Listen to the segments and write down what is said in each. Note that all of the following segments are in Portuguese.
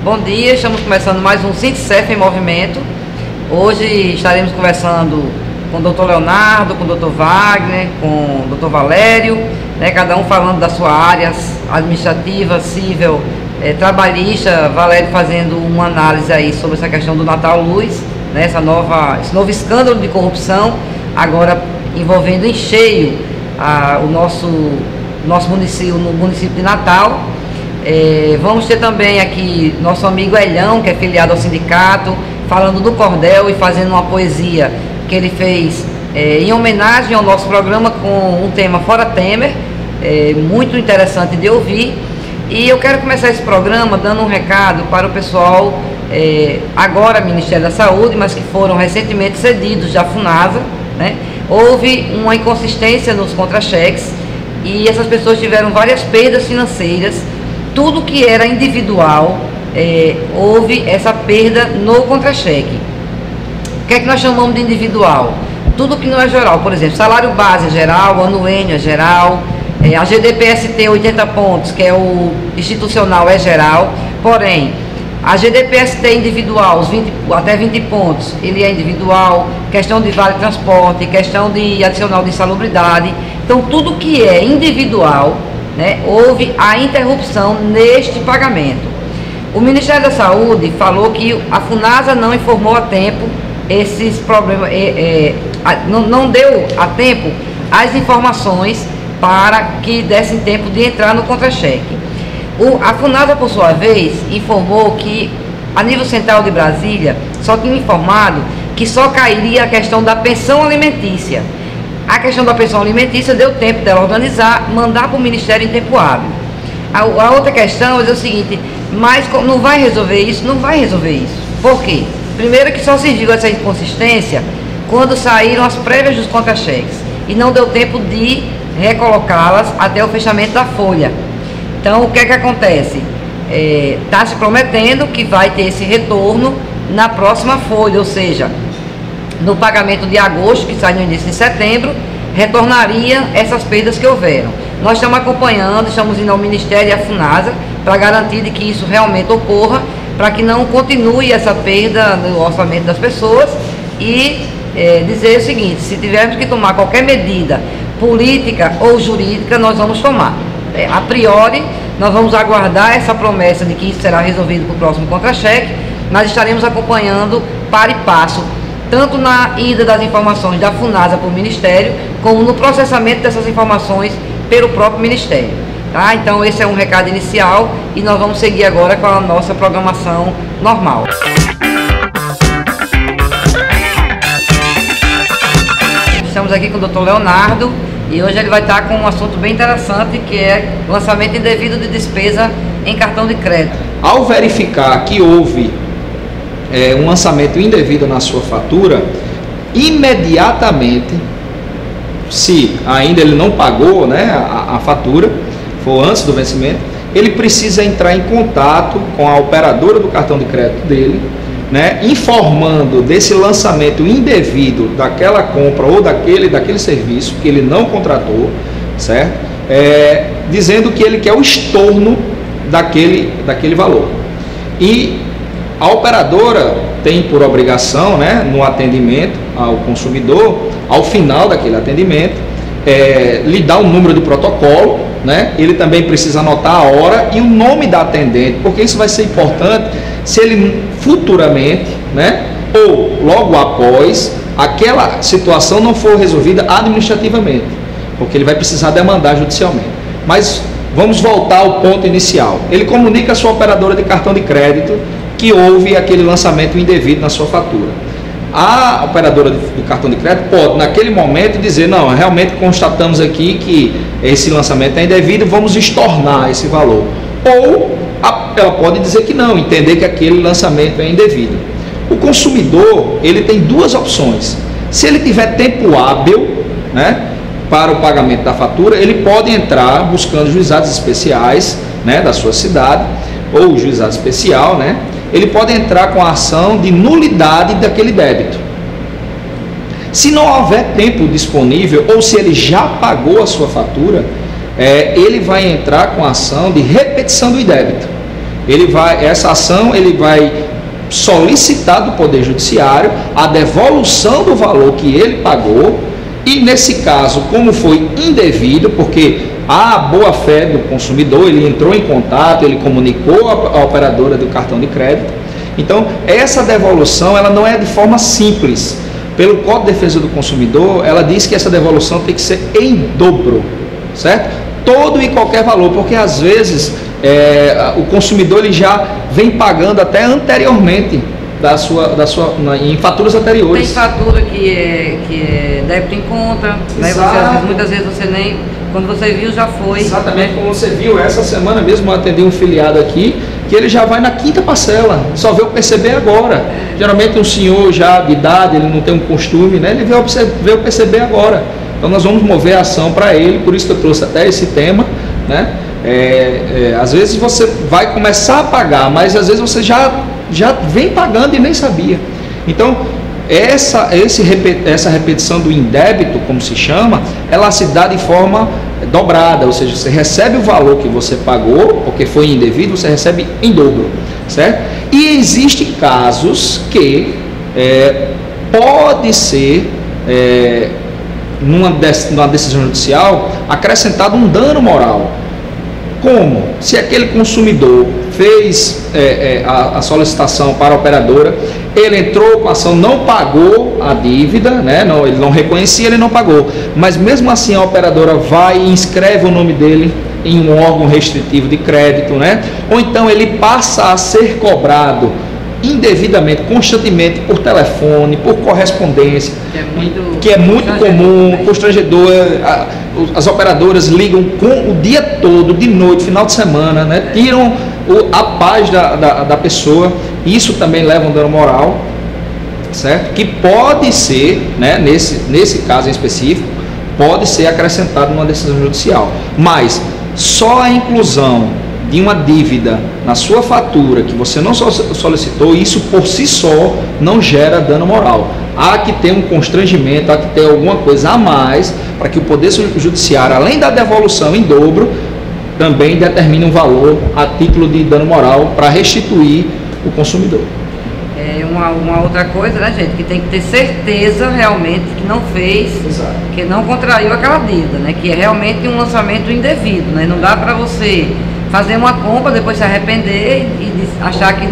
Bom dia, estamos começando mais um Sintecef em Movimento. Hoje estaremos conversando com o Dr. Leonardo, com o Dr. Wagner, com o Dr. Valério, né, cada um falando da sua área administrativa, civil, trabalhista. Valério fazendo uma análise aí sobre essa questão do Natal Luz, né, esse novo escândalo de corrupção, agora envolvendo em cheio o nosso município, no município de Natal. Vamos ter também aqui nosso amigo Elhão, que é filiado ao sindicato, falando do cordel e fazendo uma poesia que ele fez em homenagem ao nosso programa com um tema Fora Temer, muito interessante de ouvir. E eu quero começar esse programa dando um recado para o pessoal, agora Ministério da Saúde, mas que foram recentemente cedidos da FUNASA, né? Houve uma inconsistência nos contra-cheques e essas pessoas tiveram várias perdas financeiras. Tudo que era individual, houve essa perda no contra-cheque. O que é que nós chamamos de individual? Tudo que não é geral, por exemplo, salário base é geral, anuênio é geral, a GDPST 80 pontos, que é o institucional, é geral, porém, a GDPST individual, até 20 pontos, ele é individual, questão de vale transporte, questão de adicional de insalubridade. Então, tudo que é individual, né, houve a interrupção neste pagamento. O Ministério da Saúde falou que a FUNASA não informou a tempo esses problemas, não deu a tempo as informações para que dessem tempo de entrar no contra-cheque. A FUNASA, por sua vez, informou que a nível central de Brasília só tinha informado que só cairia a questão da pensão alimentícia. A questão da pensão alimentícia deu tempo dela organizar, mandar para o Ministério em tempo hábil. A outra questão é o seguinte, mas não vai resolver isso? Não vai resolver isso. Por quê? Primeiro que só se viu essa inconsistência quando saíram as prévias dos contra-cheques e não deu tempo de recolocá-las até o fechamento da folha. Então, o que é que acontece? Está se prometendo que vai ter esse retorno na próxima folha, ou seja, no pagamento de agosto, que sai no início de setembro, retornaria essas perdas que houveram. Nós estamos acompanhando, estamos indo ao Ministério e à FUNASA para garantir de que isso realmente ocorra, para que não continue essa perda no orçamento das pessoas e dizer o seguinte, se tivermos que tomar qualquer medida política ou jurídica, nós vamos tomar. A priori, nós vamos aguardar essa promessa de que isso será resolvido para o próximo contra-cheque, mas estaremos acompanhando para e passo, tanto na ida das informações da FUNASA para o Ministério, como no processamento dessas informações pelo próprio Ministério. Tá? Então esse é um recado inicial e nós vamos seguir agora com a nossa programação normal. Estamos aqui com o Dr. Leonardo e hoje ele vai estar com um assunto bem interessante, que é lançamento indevido de despesa em cartão de crédito. Ao verificar que houve um lançamento indevido na sua fatura, imediatamente, se ainda ele não pagou, né, a fatura, for antes do vencimento, ele precisa entrar em contato com a operadora do cartão de crédito dele, né, informando desse lançamento indevido daquela compra ou daquele serviço que ele não contratou, certo? Dizendo que ele quer o estorno daquele valor. E a operadora tem por obrigação, né, no atendimento ao consumidor, ao final daquele atendimento, lhe dar um número de protocolo, né? Ele também precisa anotar a hora e o nome da atendente, porque isso vai ser importante se ele futuramente, né, ou logo após, aquela situação não for resolvida administrativamente, porque ele vai precisar demandar judicialmente. Mas vamos voltar ao ponto inicial. Ele comunica à sua operadora de cartão de crédito que houve aquele lançamento indevido na sua fatura. A operadora do cartão de crédito pode, naquele momento, dizer, não, realmente constatamos aqui que esse lançamento é indevido, vamos estornar esse valor. Ou ela pode dizer que não, entender que aquele lançamento é indevido. O consumidor, ele tem duas opções. Se ele tiver tempo hábil, né, para o pagamento da fatura, ele pode entrar buscando juizados especiais, né, da sua cidade, ou juizado especial, né? Ele pode entrar com a ação de nulidade daquele débito. Se não houver tempo disponível, ou se ele já pagou a sua fatura, ele vai entrar com a ação de repetição do débito. essa ação ele vai solicitar do Poder Judiciário a devolução do valor que ele pagou, e nesse caso, como foi indevido, porque a boa-fé do consumidor, ele entrou em contato, ele comunicou a operadora do cartão de crédito, então essa devolução ela não é de forma simples. Pelo Código de Defesa do Consumidor, ela diz que essa devolução tem que ser em dobro, certo? Todo e qualquer valor, porque às vezes o consumidor ele já vem pagando até anteriormente em faturas anteriores. Tem fatura que é débito em conta, né? Muitas vezes você nem, quando você viu, já foi. Exatamente, como você viu, essa semana mesmo eu atendi um filiado aqui, que ele já vai na 5ª parcela, só veio perceber agora. Geralmente um senhor já de idade, ele não tem um costume, né? Ele veio perceber agora. Então nós vamos mover a ação para ele, por isso que eu trouxe até esse tema, né? Às vezes você vai começar a pagar, mas às vezes você já vem pagando e nem sabia. Então essa repetição do indébito, como se chama, ela se dá de forma dobrada, ou seja, você recebe o valor que você pagou, porque foi indevido, você recebe em dobro, certo? E existem casos que pode ser numa decisão judicial acrescentado um dano moral. Como? Se aquele consumidor fez a solicitação para a operadora, ele entrou com a ação, não pagou a dívida, né? Ele não reconhecia, ele não pagou, mas mesmo assim a operadora vai e inscreve o nome dele em um órgão restritivo de crédito, né? Ou então ele passa a ser cobrado indevidamente, constantemente, por telefone, por correspondência, que é muito comum, constrangedor. As operadoras ligam o dia todo, de noite, final de semana, né? Tiram a paz da pessoa. Isso também leva um dano moral, certo? Que pode ser, né, nesse caso em específico, pode ser acrescentado numa decisão judicial, mas só a inclusão de uma dívida na sua fatura que você não solicitou, isso por si só não gera dano moral. Há que ter um constrangimento, há que ter alguma coisa a mais para que o Poder Judiciário, além da devolução em dobro, também determine um valor a título de dano moral para restituir o consumidor. Uma outra coisa, né, gente, que tem que ter certeza realmente que não fez, exato, que não contraiu aquela dívida, né, que é realmente um lançamento indevido, né, não dá para você fazer uma compra, depois se arrepender e achar que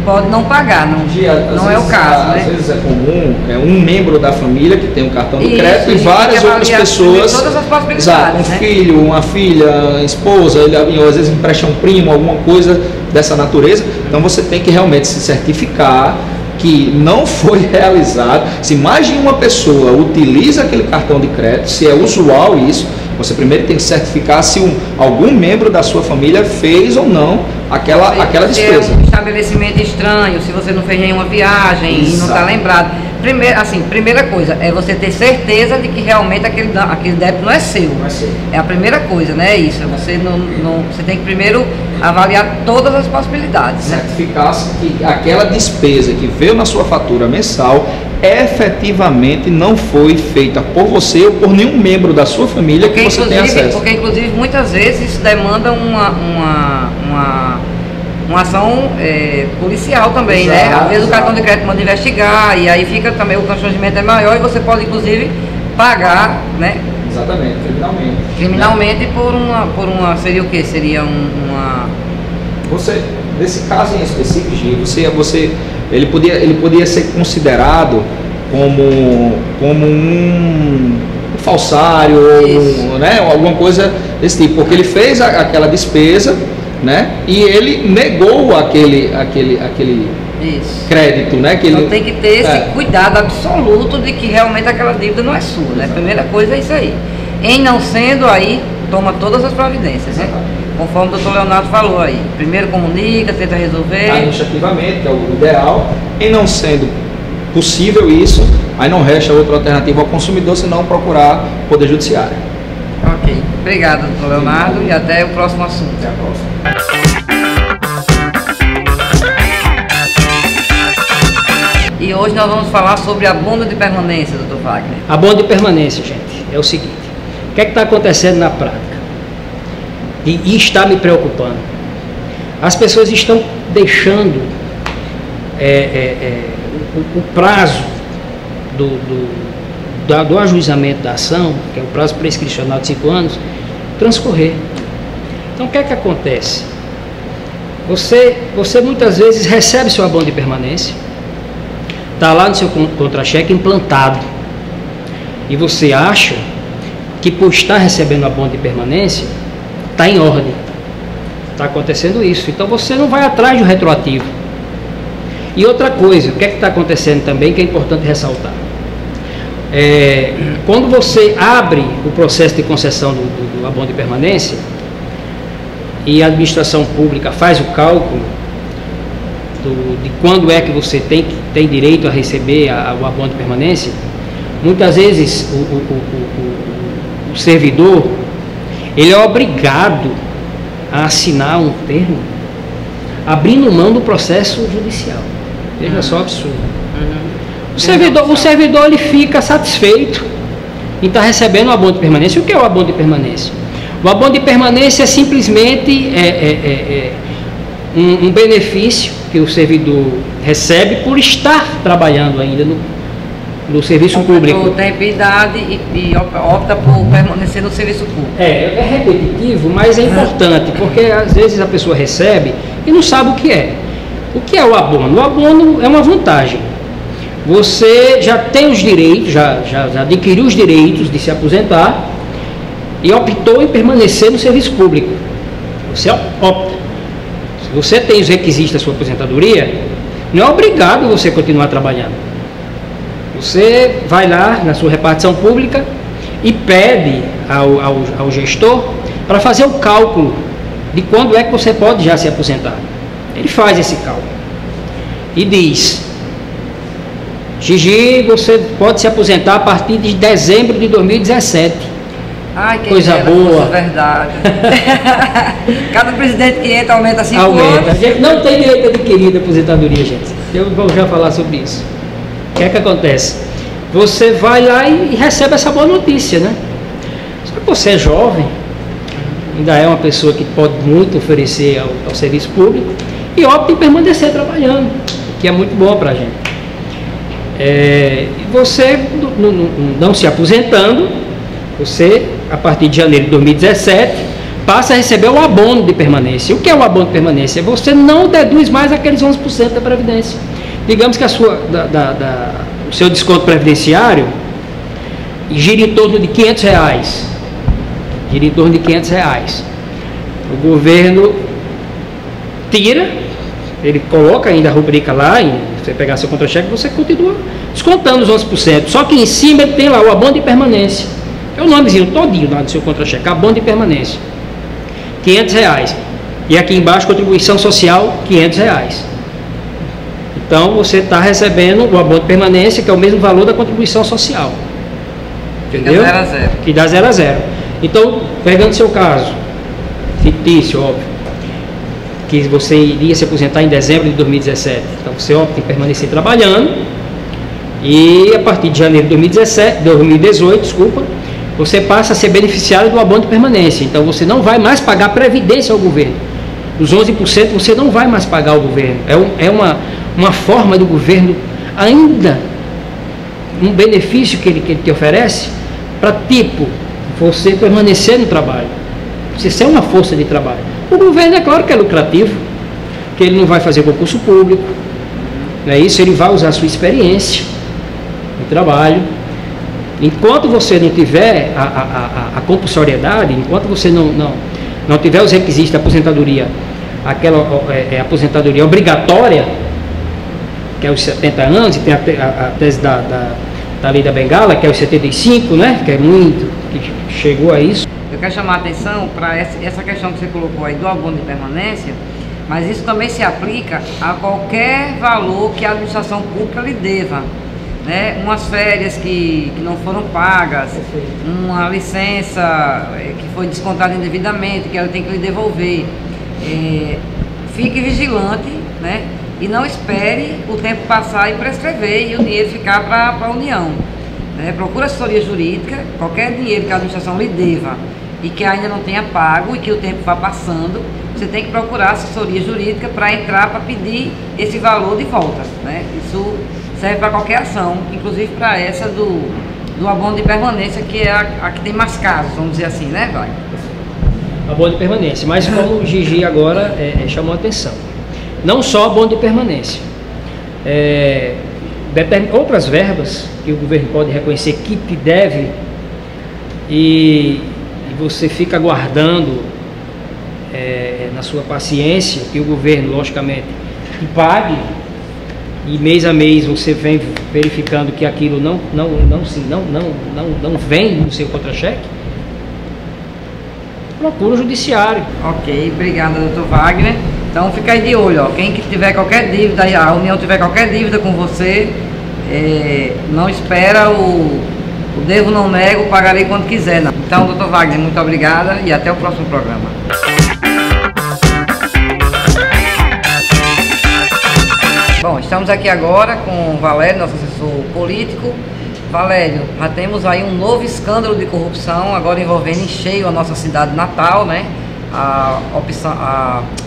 pode não pagar, não é o caso, né? Às vezes é comum, um membro da família que tem um cartão de crédito e várias outras pessoas, todas as possibilidades, exato, um filho, uma filha, esposa, ele às vezes empresta um primo, alguma coisa dessa natureza. Então você tem que realmente se certificar que não foi realizado. Se mais de uma pessoa utiliza aquele cartão de crédito, se é usual isso, você primeiro tem que certificar se algum membro da sua família fez ou não aquela despesa. Se é um estabelecimento estranho, se você não fez nenhuma viagem e não está lembrado. Primeira coisa, é você ter certeza de que realmente aquele débito não é seu. Não é seu. É a primeira coisa, né? Isso. Você tem que primeiro avaliar todas as possibilidades. Certificar-se que aquela despesa que veio na sua fatura mensal efetivamente não foi feita por você ou por nenhum membro da sua família que você tem acesso. Porque inclusive muitas vezes isso demanda uma ação policial também, exato, né? Às vezes o cartão de crédito manda investigar e aí fica também, o constrangimento é maior e você pode inclusive pagar, né? Exatamente, criminalmente, né? por uma seria o quê? Seria Você, nesse caso em específico, ele podia ser considerado como um falsário, né? Alguma coisa desse tipo, porque ele fez aquela despesa, né? E ele negou aquele crédito, né? Então tem que ter esse cuidado absoluto de que realmente aquela dívida não é sua, né? A primeira coisa é isso aí. Em não sendo, aí toma todas as providências, né? Conforme o doutor Leonardo falou aí. Primeiro comunica, tenta resolver. Administrativamente, que é o ideal. Em não sendo possível isso, aí não resta outra alternativa ao consumidor, senão procurar o Poder Judiciário. Ok. Obrigado, doutor Leonardo, e até o próximo assunto. Até a próxima. E hoje nós vamos falar sobre a bônus de permanência, doutor Wagner. A bônus de permanência, gente, é o seguinte. O que é que está acontecendo na prática? E está me preocupando. as pessoas estão deixando o prazo do ajuizamento da ação, que é o prazo prescricional de 5 anos, transcorrer. Então, o que é que acontece? Você muitas vezes recebe seu abono de permanência, está lá no seu contra-cheque implantado, e você acha que por estar recebendo abono de permanência, está em ordem. Está acontecendo isso. Então você não vai atrás do retroativo. E outra coisa, o que é que está acontecendo também, que é importante ressaltar? Quando você abre o processo de concessão do abono de permanência, e a administração pública faz o cálculo de quando é que você tem direito a receber o abono de permanência, muitas vezes o servidor, ele é obrigado a assinar um termo abrindo mão do processo judicial. Veja só o absurdo. O servidor ele fica satisfeito em estar recebendo o abono de permanência. O que é o abono de permanência? O abono de permanência é simplesmente um benefício que o servidor recebe por estar trabalhando ainda no serviço público. Tem idade e opta por permanecer no serviço público. É repetitivo, mas é importante, porque às vezes a pessoa recebe e não sabe o que é. O que é o abono? O abono é uma vantagem. Você já tem os direitos, já adquiriu os direitos de se aposentar e optou em permanecer no serviço público. Você opta. Se você tem os requisitos da sua aposentadoria, não é obrigado você continuar trabalhando. Você vai lá na sua repartição pública e pede ao gestor para fazer o cálculo de quando é que você pode já se aposentar. Ele faz esse cálculo e diz: Gigi, você pode se aposentar a partir de dezembro de 2017. Ai, que coisa boa. Verdade. Cada presidente que entra aumenta 5 anos. Aumenta. A gente não tem direito adquirido a aposentadoria, gente. Eu vou já falar sobre isso. O que é que acontece? Você vai lá e recebe essa boa notícia, né? Só que você é jovem, ainda é uma pessoa que pode muito oferecer ao serviço público e opta em permanecer trabalhando, que é muito bom para a gente. E você não se aposentando, você, a partir de janeiro de 2017, passa a receber o abono de permanência. O que é o abono de permanência? Você não deduz mais aqueles 11% da Previdência. Digamos que o seu desconto previdenciário gira em torno de R$500. Gira em torno de R$500. O governo tira, ele coloca ainda a rubrica lá, em você pegar seu contra-cheque, você continua descontando os 11%. Só que em cima ele tem lá o abono de permanência. É o nomezinho todinho lá do seu contra-cheque, abono de permanência. R$500. E aqui embaixo, contribuição social, R$500. Então, você está recebendo o abono de permanência, que é o mesmo valor da contribuição social. Entendeu? Que dá 0 a 0. Que dá 0 a 0. Então, pegando seu caso, fictício, óbvio, que você iria se aposentar em dezembro de 2017. Então, você opta em permanecer trabalhando e, a partir de janeiro de 2018, você passa a ser beneficiário do abono de permanência. Então, você não vai mais pagar previdência ao governo. Os 11% você não vai mais pagar ao governo. É uma forma do governo, ainda um benefício que ele te oferece, para você permanecer no trabalho, você ser uma força de trabalho. O governo, é claro que é lucrativo, que ele não vai fazer concurso público, não é isso? Ele vai usar a sua experiência de trabalho. Enquanto você não tiver a compulsoriedade, enquanto você não tiver os requisitos da aposentadoria, aquela aposentadoria obrigatória, que é os 70 anos, e tem a tese da lei da Bengala, que é os 75, né? Que é muito, que chegou a isso. Eu quero chamar a atenção para essa questão que você colocou aí do abono de permanência, mas isso também se aplica a qualquer valor que a administração pública lhe deva. Né? Umas férias que não foram pagas, uma licença que foi descontada indevidamente, que ela tem que lhe devolver. Fique vigilante, né? E não espere o tempo passar e prescrever e o dinheiro ficar para a União. Né? Procura assessoria jurídica, qualquer dinheiro que a administração lhe deva e que ainda não tenha pago e que o tempo vá passando, você tem que procurar assessoria jurídica para entrar, para pedir esse valor de volta, né? Isso serve para qualquer ação, inclusive para essa do abono de permanência, que é a que tem mais casos, vamos dizer assim, né, vai? Abono de permanência, mas como o Gigi agora chamou a atenção, não só abono de permanência, outras verbas que o governo pode reconhecer que te deve e você fica aguardando na sua paciência que o governo, logicamente, te pague, e mês a mês você vem verificando que aquilo não vem no seu contra-cheque, procura o judiciário. Ok, obrigada, doutor Wagner. Então fica aí de olho, ó. Quem que tiver qualquer dívida, a União tiver qualquer dívida com você, não espera o devo não nego, pagarei quando quiser, não. Então, doutor Wagner, muito obrigada e até o próximo programa. Bom, estamos aqui agora com o Valério, nosso assessor político. Valério, já temos aí um novo escândalo de corrupção, agora envolvendo em cheio a nossa cidade natal, né? A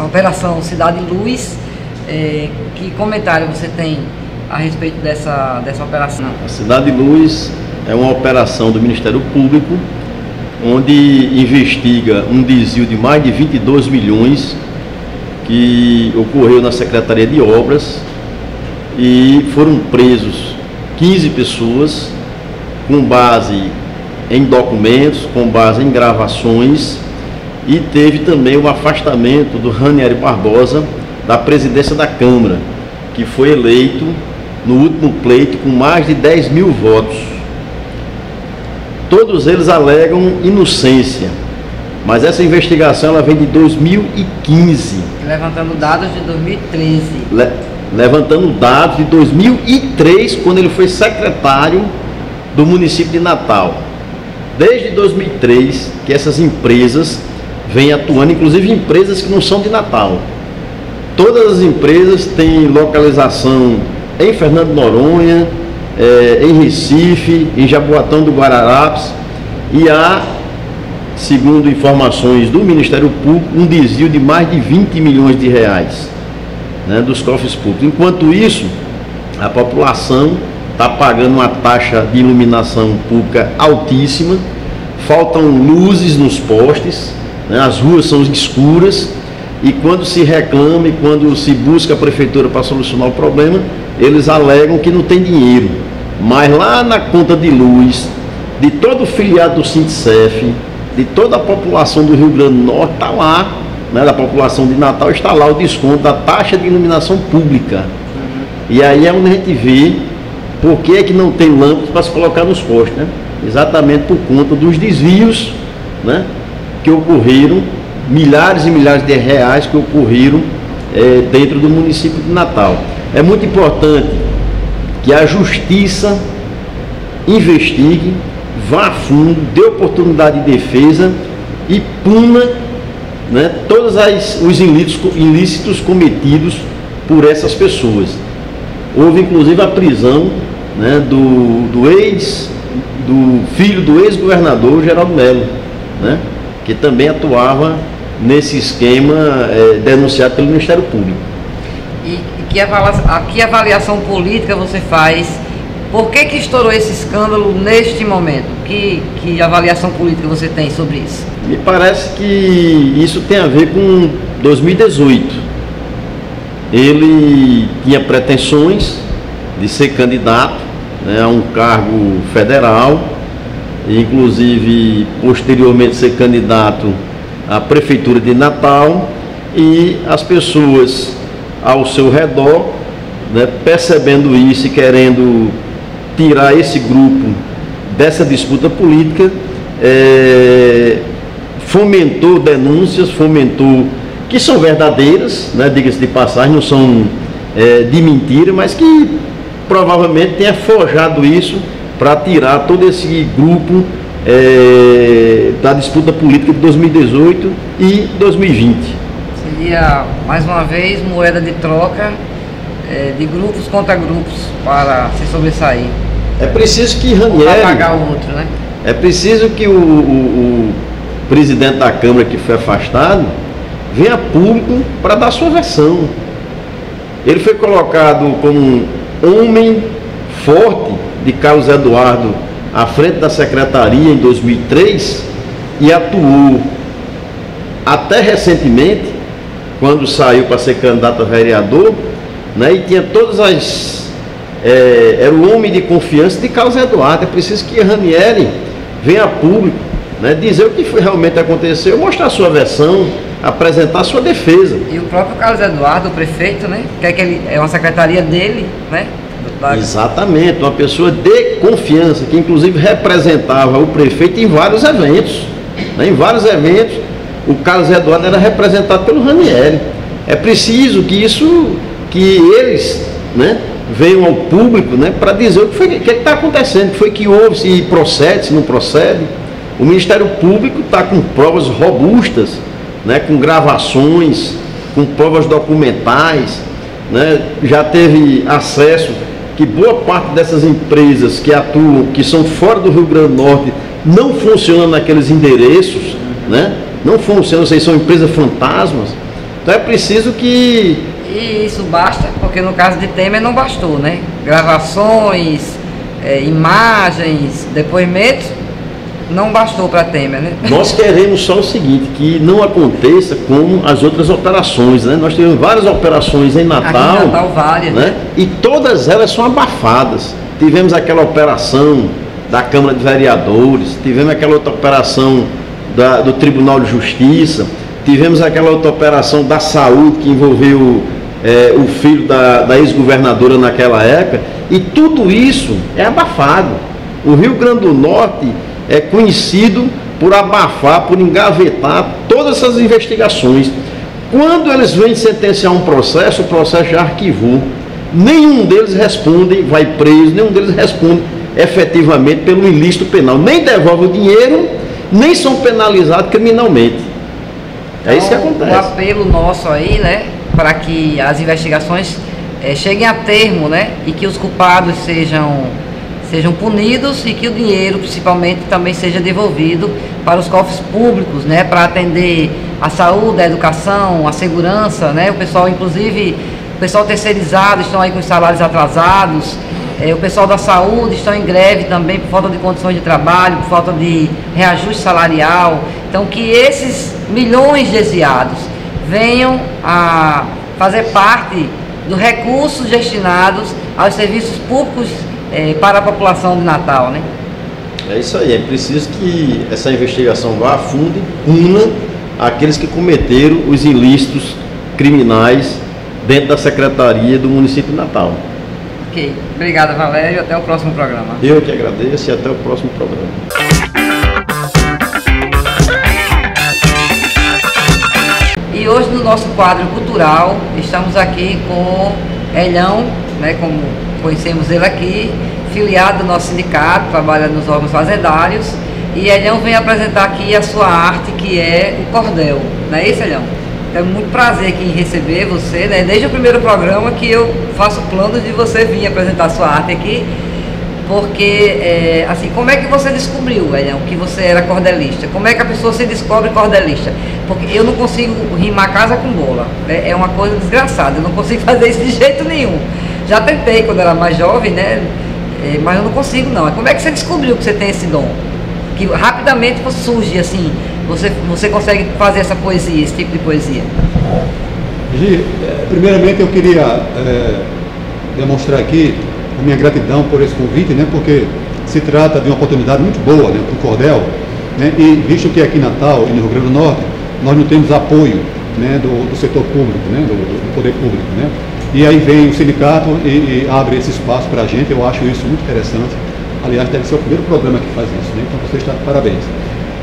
Operação Cidade Luz. Que comentário você tem a respeito dessa operação? A Cidade Luz é uma operação do Ministério Público, onde investiga um desvio de mais de 22 milhões que ocorreu na Secretaria de Obras, e foram presos 15 pessoas com base em documentos, com base em gravações, e teve também o afastamento do Ranieri Barbosa da presidência da Câmara, que foi eleito no último pleito com mais de 10 mil votos. Todos eles alegam inocência, mas essa investigação ela vem de 2015. Levantando dados de 2013. Levantando dados de 2003, quando ele foi secretário do município de Natal. Desde 2003 que essas empresas vêm atuando, inclusive empresas que não são de Natal. Todas as empresas têm localização em Fernando de Noronha, em Recife, em Jaboatão do Guararapes, e há, segundo informações do Ministério Público, um desvio de mais de 20 milhões de reais, né, dos cofres públicos. Enquanto isso, a população está pagando uma taxa de iluminação pública altíssima, faltam luzes nos postes, né, as ruas são escuras, e quando se reclama e quando se busca a prefeitura para solucionar o problema, eles alegam que não tem dinheiro. Mas lá na conta de luz de todo o filiado do Sintcef, de toda a população do Rio Grande do Norte, está lá, né, da população de Natal, está lá o desconto da taxa de iluminação pública. E aí é onde a gente vê por que é que não tem lâmpadas para se colocar nos postes, né? Exatamente por conta dos desvios, né, que ocorreram, milhares e milhares de reais que ocorreram dentro do município de Natal. É muito importante que a Justiça investigue, vá a fundo, dê oportunidade de defesa e puna, né, todos os ilícitos cometidos por essas pessoas. Houve inclusive a prisão, né, do filho do ex-governador Geraldo Melo, né, que também atuava nesse esquema denunciado pelo Ministério Público. E que avaliação política você faz? Por que estourou esse escândalo neste momento? Que avaliação política você tem sobre isso? Me parece que isso tem a ver com 2018. Ele tinha pretensões de ser candidato, né, a um cargo federal, inclusive posteriormente ser candidato à Prefeitura de Natal, e as pessoas ao seu redor, né, percebendo isso e querendo tirar esse grupo dessa disputa política, fomentou denúncias, que são verdadeiras, né, diga-se de passagem, não são de mentira, mas que provavelmente tenha forjado isso para tirar todo esse grupo da disputa política de 2018 e 2020. Seria, mais uma vez, moeda de troca de grupos contra grupos para se sobressair. É preciso que Ranieri... Para pagar o outro, né? É preciso que o presidente da Câmara, que foi afastado, venha público para dar sua versão. Ele foi colocado como um homem forte de Carlos Eduardo à frente da secretaria em 2003 e atuou até recentemente, quando saiu para ser candidato a vereador, né, e tinha todas as... era o homem de confiança de Carlos Eduardo. É preciso que Ranieri venha a público, né, dizer o que foi, realmente aconteceu, mostrar a sua versão, apresentar a sua defesa. E o próprio Carlos Eduardo, o prefeito, né, quer que ele, é uma secretaria dele, né? Exatamente, uma pessoa de confiança, que inclusive representava o prefeito em vários eventos, né, em vários eventos. O Carlos Eduardo era representado pelo Ranieri. É preciso que eles, né, venham ao público, né, para dizer o que está acontecendo, o que foi que houve, se procede, se não procede. O Ministério Público está com provas robustas, né, com gravações, com provas documentais, né, já teve acesso que boa parte dessas empresas que atuam, que são fora do Rio Grande do Norte, não funcionam naqueles endereços, né? Não funcionam, vocês são empresas fantasmas. Então é preciso que... E isso basta, porque no caso de Temer não bastou, né? Gravações, imagens, depoimentos, não bastou para Temer, né? Nós queremos só o seguinte, que não aconteça como as outras operações, né? Nós tivemos várias operações em Natal, aqui em Natal várias, né? E todas elas são abafadas. Tivemos aquela operação da Câmara de Vereadores, tivemos aquela outra operação do Tribunal de Justiça, tivemos aquela outra operação da saúde que envolveu o filho da ex-governadora naquela época, e tudo isso é abafado. O Rio Grande do Norte é conhecido por abafar, por engavetar todas essas investigações. Quando eles vêm sentenciar um processo, o processo já arquivou. Nenhum deles responde, vai preso, nenhum deles responde efetivamente pelo ilícito penal. Nem devolve o dinheiro, nem são penalizados criminalmente. É isso que acontece. O apelo nosso aí, né, para que as investigações cheguem a termo, né, e que os culpados sejam punidos e que o dinheiro, principalmente, também seja devolvido para os cofres públicos, né, para atender a saúde, a educação, a segurança, né, o pessoal, inclusive, o pessoal terceirizado estão aí com os salários atrasados, o pessoal da saúde estão em greve também por falta de condições de trabalho, por falta de reajuste salarial. Então, que esses milhões desviados venham a fazer parte dos recursos destinados aos serviços públicos para a população de Natal, né? É isso aí, é preciso que essa investigação vá a fundo e puna aqueles que cometeram os ilícitos criminais dentro da Secretaria do município de Natal. Ok, obrigada, Valério, até o próximo programa. Eu que agradeço e até o próximo programa. E hoje no nosso quadro cultural, estamos aqui com Elhão, né, como conhecemos ele aqui, filiado do nosso sindicato, trabalha nos órgãos fazendários, e Elhão vem apresentar aqui a sua arte, que é o cordel, não é isso, Elhão? É muito prazer aqui em receber você, né? Desde o primeiro programa que eu faço planos de você vir apresentar a sua arte aqui, porque, assim, como é que você descobriu, Elhão, que você era cordelista? Como é que a pessoa se descobre cordelista? Porque eu não consigo rimar casa com bola, né? É uma coisa desgraçada, eu não consigo fazer isso de jeito nenhum. Já tentei quando era mais jovem, né? Mas eu não consigo, não. Como é que você descobriu que você tem esse dom? Que rapidamente surge, assim, você consegue fazer essa poesia, esse tipo de poesia? Gi, primeiramente eu queria demonstrar aqui a minha gratidão por esse convite, né? Porque se trata de uma oportunidade muito boa, né, para o cordel, né? E visto que aqui em Natal e no Rio Grande do Norte nós não temos apoio, né, do setor público, né, do poder público, né? E aí vem o sindicato e abre esse espaço para a gente. Eu acho isso muito interessante. Aliás, deve ser o primeiro programa que faz isso, né? Então você está de parabéns.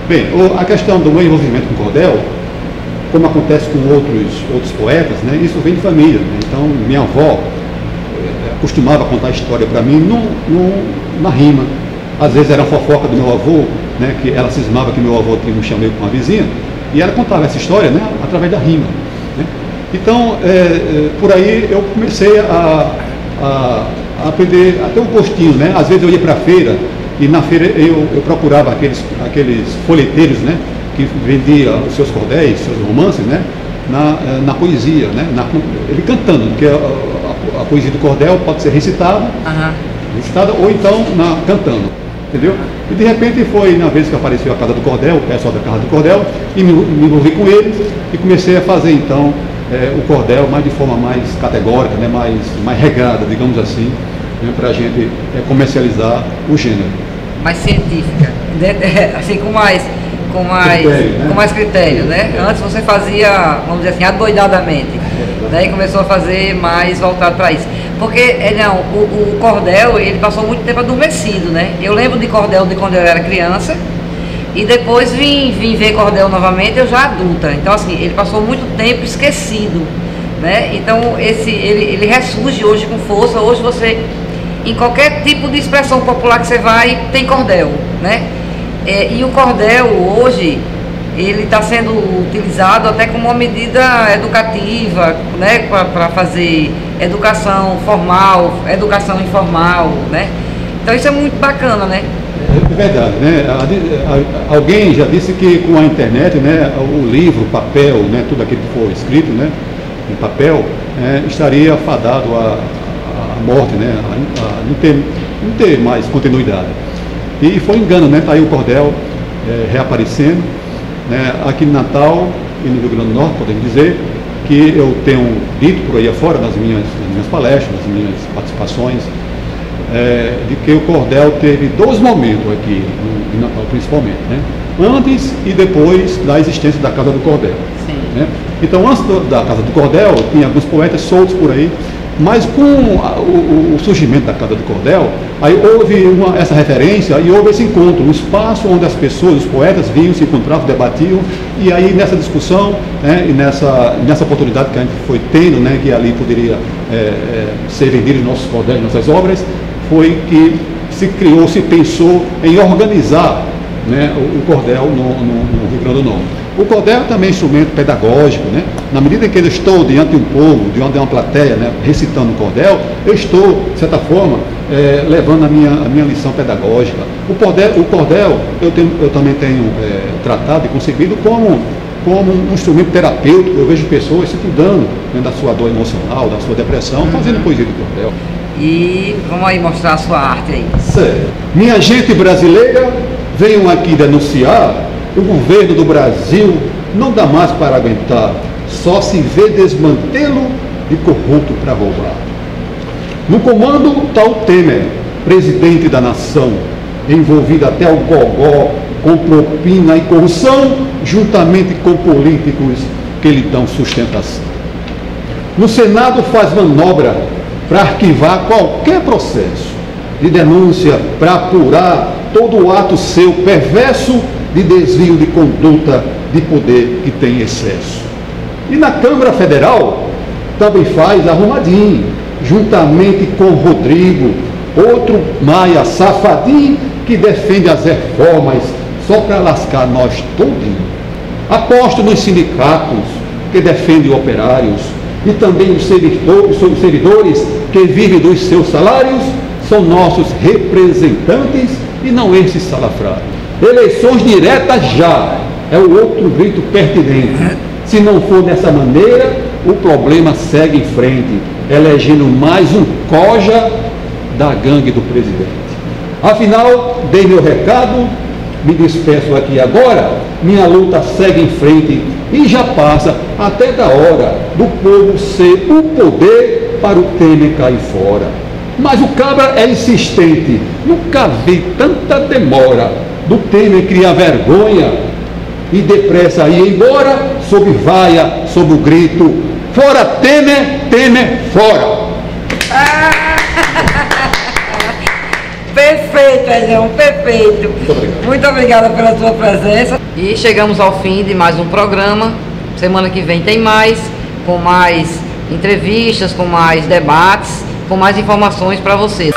Bem, a questão do meu envolvimento com o cordel, como acontece com outros poetas, né? Isso vem de família, né? Então minha avó costumava contar a história para mim na rima. Às vezes era a fofoca do meu avô, né? Que ela cismava que meu avô tinha um chameio com uma vizinha, e ela contava essa história, né? Através da rima, né? Então, por aí eu comecei a aprender até um gostinho, né? Às vezes eu ia para a feira, e na feira eu procurava aqueles folheteiros, né? Que vendiam os seus cordéis, seus romances, né? na poesia, né? Ele cantando, porque a poesia do cordel pode ser recitada, ou então cantando, entendeu? E de repente foi na vez que apareceu a Casa do Cordel, o pessoal da Casa do Cordel, e me envolvi com eles e comecei a fazer então o cordel mais de forma mais categórica, né? mais regrada, digamos assim, né? Para a gente comercializar o gênero. Mais científica, assim com mais critério, né? Antes você fazia, vamos dizer assim, adoidadamente, daí começou a fazer mais voltado para isso. Porque o cordel, ele passou muito tempo adormecido, né? Eu lembro de cordel de quando eu era criança e depois vim ver cordel novamente, eu já adulta. Então assim, ele passou muito tempo esquecido, né? Então ele ressurge hoje com força. Hoje você, em qualquer tipo de expressão popular que você vai, tem cordel, né? E o cordel hoje, ele está sendo utilizado até como uma medida educativa, né, para fazer educação formal, educação informal, né? Então isso é muito bacana, né? É verdade, né? Alguém já disse que com a internet, né, o livro, o papel, né, tudo aquilo que for escrito, né, em papel, estaria fadado à morte, né, a não ter mais continuidade. E foi engano, né? Está aí o cordel reaparecendo, né? Aqui em Natal e no Rio Grande do Norte, podemos dizer que eu tenho dito por aí afora, nas minhas palestras, nas minhas participações, de que o cordel teve 2 momentos aqui em Natal, principalmente, né? Antes e depois da existência da Casa do Cordel. Sim. Né? Então, antes da Casa do Cordel, tinha alguns poetas soltos por aí, mas com o surgimento da Casa do Cordel, aí houve essa referência e houve esse encontro, um espaço onde as pessoas, os poetas vinham, se encontravam, debatiam, e aí nessa discussão, né, e nessa oportunidade que a gente foi tendo, né, que ali poderia ser vendidos nossos cordéis, nossas obras, foi que se criou, se pensou em organizar, né, o cordel no Rio Grande do Norte. O cordel também é um instrumento pedagógico, né? Na medida em que eu estou diante de um povo, diante de uma plateia, né, recitando o cordel, eu estou, de certa forma, levando a minha lição pedagógica. O cordel eu também tenho tratado e concebido como um instrumento terapêutico. Eu vejo pessoas se cuidando, né, da sua dor emocional, da sua depressão, fazendo poesia do cordel. E vamos aí mostrar a sua arte aí. Certo. Minha gente brasileira, venham aqui denunciar. O governo do Brasil não dá mais para aguentar, só se vê desmantelo e corrupto para roubar. No comando está o Temer, presidente da nação, envolvido até o gogó com propina e corrupção, juntamente com políticos que lhe dão sustentação. No Senado faz manobra para arquivar qualquer processo de denúncia para apurar todo o ato seu perverso de desvio de conduta de poder que tem excesso. E na Câmara Federal também faz arrumadinho, juntamente com Rodrigo, outro maia safadinho que defende as reformas só para lascar nós todinho. Aposto nos sindicatos que defendem operários e também os servidores que vivem dos seus salários são nossos representantes e não esses salafrários. Eleições diretas já é o outro grito pertinente. Se não for dessa maneira, o problema segue em frente, elegendo mais um coja da gangue do presidente. Afinal, dei meu recado, me despeço aqui agora, minha luta segue em frente e já passa até da hora do povo ser o poder para o Temer cair fora. Mas o cabra é insistente, nunca vi tanta demora do Temer criar vergonha e depressa ir embora, sob vaia, sob o grito, fora Temer, Temer fora. Perfeito, Edson, perfeito. Muito obrigada pela sua presença. E chegamos ao fim de mais um programa. Semana que vem tem mais, com mais entrevistas, com mais debates, com mais informações para vocês.